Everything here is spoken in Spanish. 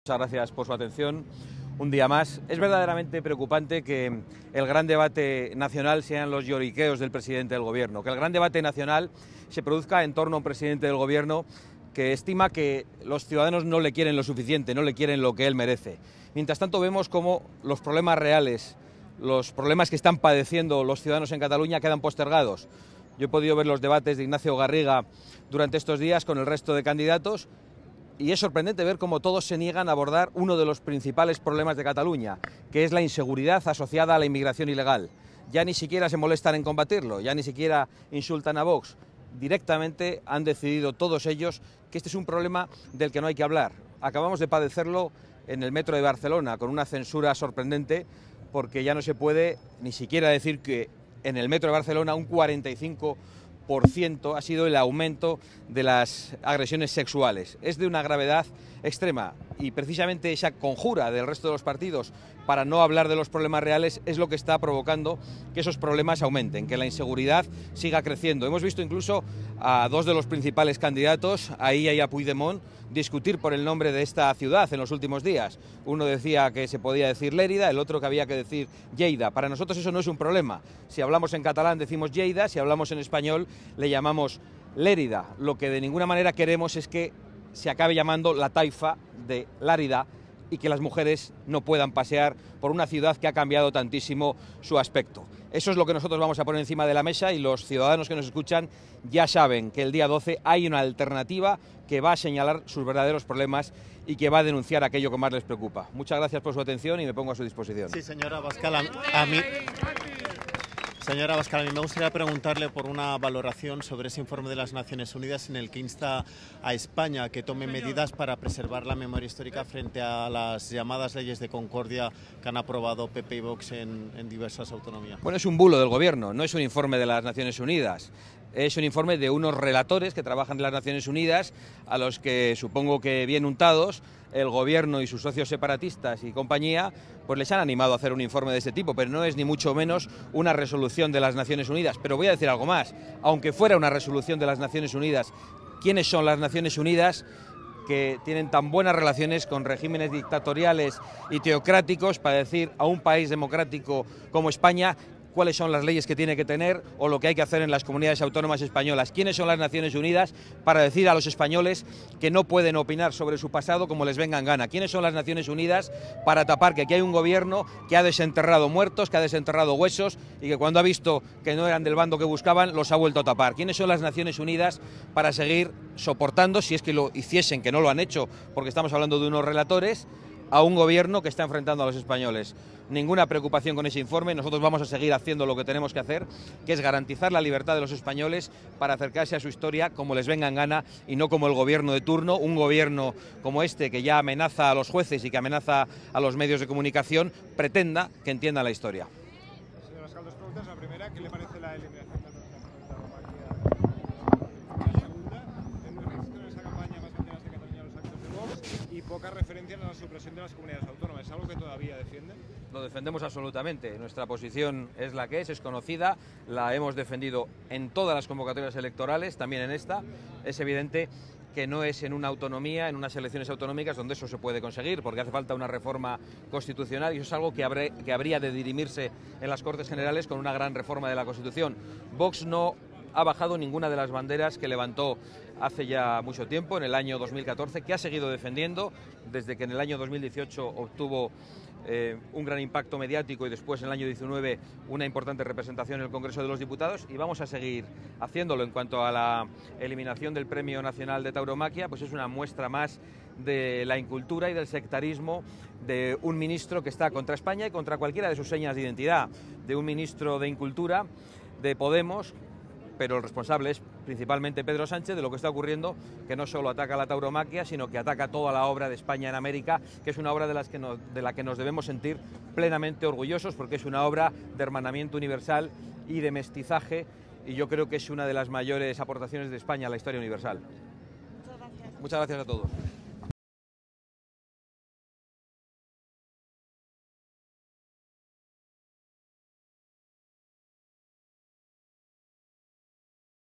Muchas gracias por su atención. Un día más. Es verdaderamente preocupante que el gran debate nacional sean los lloriqueos del presidente del Gobierno, que el gran debate nacional se produzca en torno a un presidente del Gobierno que estima que los ciudadanos no le quieren lo suficiente, no le quieren lo que él merece. Mientras tanto vemos cómo los problemas reales, los problemas que están padeciendo los ciudadanos en Cataluña quedan postergados. Yo he podido ver los debates de Ignacio Garriga durante estos días con el resto de candidatos y es sorprendente ver cómo todos se niegan a abordar uno de los principales problemas de Cataluña, que es la inseguridad asociada a la inmigración ilegal. Ya ni siquiera se molestan en combatirlo, ya ni siquiera insultan a Vox. Directamente han decidido todos ellos que este es un problema del que no hay que hablar. Acabamos de padecerlo en el metro de Barcelona, con una censura sorprendente, porque ya no se puede ni siquiera decir que en el metro de Barcelona un 45% ha sido el aumento de las agresiones sexuales. Es de una gravedad extrema y precisamente esa conjura del resto de los partidos para no hablar de los problemas reales es lo que está provocando que esos problemas aumenten, que la inseguridad siga creciendo. Hemos visto incluso a dos de los principales candidatos, a Illa y a Puigdemont, discutir por el nombre de esta ciudad en los últimos días. Uno decía que se podía decir Lérida, el otro que había que decir Lleida. Para nosotros eso no es un problema. Si hablamos en catalán decimos Lleida, si hablamos en español le llamamos Lérida. Lo que de ninguna manera queremos es que se acabe llamando la taifa de Lárida y que las mujeres no puedan pasear por una ciudad que ha cambiado tantísimo su aspecto. Eso es lo que nosotros vamos a poner encima de la mesa y los ciudadanos que nos escuchan ya saben que el día 12 hay una alternativa que va a señalar sus verdaderos problemas y que va a denunciar aquello que más les preocupa. Muchas gracias por su atención y me pongo a su disposición. Sí, señora Abascal, Señora Abascal, a mí me gustaría preguntarle por una valoración sobre ese informe de las Naciones Unidas en el que insta a España que tome medidas para preservar la memoria histórica frente a las llamadas leyes de concordia que han aprobado PP y Vox en diversas autonomías. Bueno, es un bulo del Gobierno, no es un informe de las Naciones Unidas. Es un informe de unos relatores que trabajan en las Naciones Unidas, a los que supongo que bien untados, el Gobierno y sus socios separatistas y compañía, pues les han animado a hacer un informe de este tipo, pero no es ni mucho menos una resolución de las Naciones Unidas. Pero voy a decir algo más, aunque fuera una resolución de las Naciones Unidas, ¿quiénes son las Naciones Unidas que tienen tan buenas relaciones con regímenes dictatoriales y teocráticos para decir a un país democrático como España cuáles son las leyes que tiene que tener o lo que hay que hacer en las comunidades autónomas españolas? ¿Quiénes son las Naciones Unidas para decir a los españoles que no pueden opinar sobre su pasado como les venga en gana? ¿Quiénes son las Naciones Unidas para tapar que aquí hay un gobierno que ha desenterrado muertos, que ha desenterrado huesos y que cuando ha visto que no eran del bando que buscaban, los ha vuelto a tapar? ¿Quiénes son las Naciones Unidas para seguir soportando, si es que lo hiciesen, que no lo han hecho, porque estamos hablando de unos relatores, a un gobierno que está enfrentando a los españoles? Ninguna preocupación con ese informe. Nosotros vamos a seguir haciendo lo que tenemos que hacer, que es garantizar la libertad de los españoles para acercarse a su historia como les venga en gana y no como el gobierno de turno, un gobierno como este que ya amenaza a los jueces y que amenaza a los medios de comunicación, pretenda que entiendan la historia. Señor Abascal, dos preguntas. La primera, ¿qué le parece la eliminación de la segunda, en el registro de esa campaña más mencionadas de Cataluña los actos de Vox y pocas referencias a la supresión de las comunidades autónomas? ¿Es algo que todavía defienden? Lo defendemos absolutamente. Nuestra posición es la que es conocida, la hemos defendido en todas las convocatorias electorales, también en esta. Es evidente que no es en una autonomía, en unas elecciones autonómicas donde eso se puede conseguir, porque hace falta una reforma constitucional y eso es algo que habría de dirimirse en las Cortes Generales con una gran reforma de la Constitución. Vox no ha bajado ninguna de las banderas que levantó hace ya mucho tiempo, en el año 2014, que ha seguido defendiendo desde que en el año 2018 obtuvo un gran impacto mediático y después en el año 19 una importante representación en el Congreso de los Diputados, y vamos a seguir haciéndolo. En cuanto a la eliminación del Premio Nacional de Tauromaquia, pues es una muestra más de la incultura y del sectarismo de un ministro que está contra España y contra cualquiera de sus señas de identidad, de un ministro de incultura de Podemos, pero el responsable es principalmente Pedro Sánchez de lo que está ocurriendo, que no solo ataca la tauromaquia, sino que ataca toda la obra de España en América, que es una obra de la que nos debemos sentir plenamente orgullosos, porque es una obra de hermanamiento universal y de mestizaje, y yo creo que es una de las mayores aportaciones de España a la historia universal. Muchas gracias. Muchas gracias a todos.